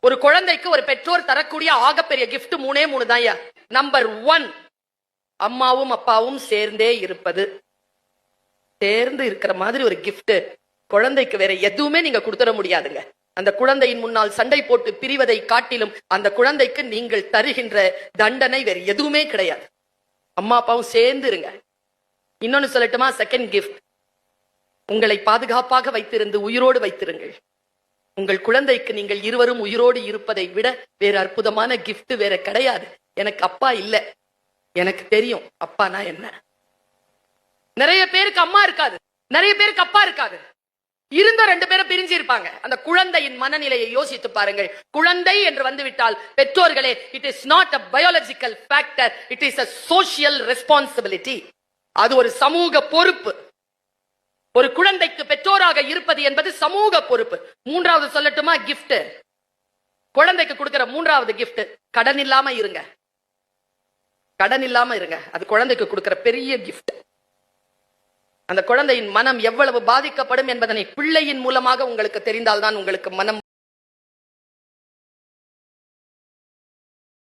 ஒரு குழந்தைக்கு ஒரு பெற்றோர் தரக்கூடிய ஆகப்பெரிய கிஃப்ட் மூணே மூணு தான். நம்பர் 1, அம்மாவும் அப்பாவும் சேர்ந்தே இருப்பது. சேர்ந்து இருக்கிற மாதிரி ஒரு கிஃப்ட் குழந்தைக்கு வேற எதுவுமே நீங்க கொடுத்துட முடியாதுங்க. அந்த குழந்தையின் முன்னால் சண்டை போட்டு பிரிவதை காட்டிலும் அந்த குழந்தைக்கு நீங்கள் தருகின்ற தண்டனை வேற எதுவுமே கிடையாது. அம்மா அப்பாவும் சேர்ந்து இருங்க. இன்னொன்னு சொல்லட்டுமா? செகண்ட் கிஃப்ட், உங்களை பாதுகாப்பாக வைத்திருந்து உயிரோடு வைத்திருங்கள். உங்கள் குழந்தைக்கு நீங்கள் இருவரும் உயிரோடு இருப்பதை விட வேற அற்புதமான கிஃப்ட் வேற கிடையாது. எனக்கு அப்பா இல்ல, எனக்கு தெரியும் அப்பானா என்ன. நிறைய பேருக்கு அம்மா இருக்காது, நிறைய பேருக்கு அப்பா இருக்காது. இருந்த 2 பேரும் பிரிஞ்சு இருப்பாங்க. அந்த குழந்தையின் மனநிலையை யோசித்து பாருங்கள். குழந்தை என்று வந்துவிட்டால் பெற்றோர்களே, it is not a biological factor, it is a social responsibility. அது ஒரு சமூக பொறுப்பு. ஒரு குழந்தைக்கு பெற்றோராக இருப்பது என்பது சமூக பொறுப்பு. மூன்றாவது சொல்லட்டுமா? கிஃப்ட். குழந்தைக்கு கொடுக்கிற மூன்றாவது கிஃப்ட், கடன் இல்லாம இருங்க. கடன் இல்லாம இருங்க. அது குழந்தைக்கு கொடுக்கிற பெரிய கிஃப்ட். அந்த குழந்தையின் மனம் எவ்வளவு பாதிக்கப்படும் என்பதனை பிள்ளையின் மூலமாக உங்களுக்கு தெரிந்தால்தான் உங்களுக்கு மனம்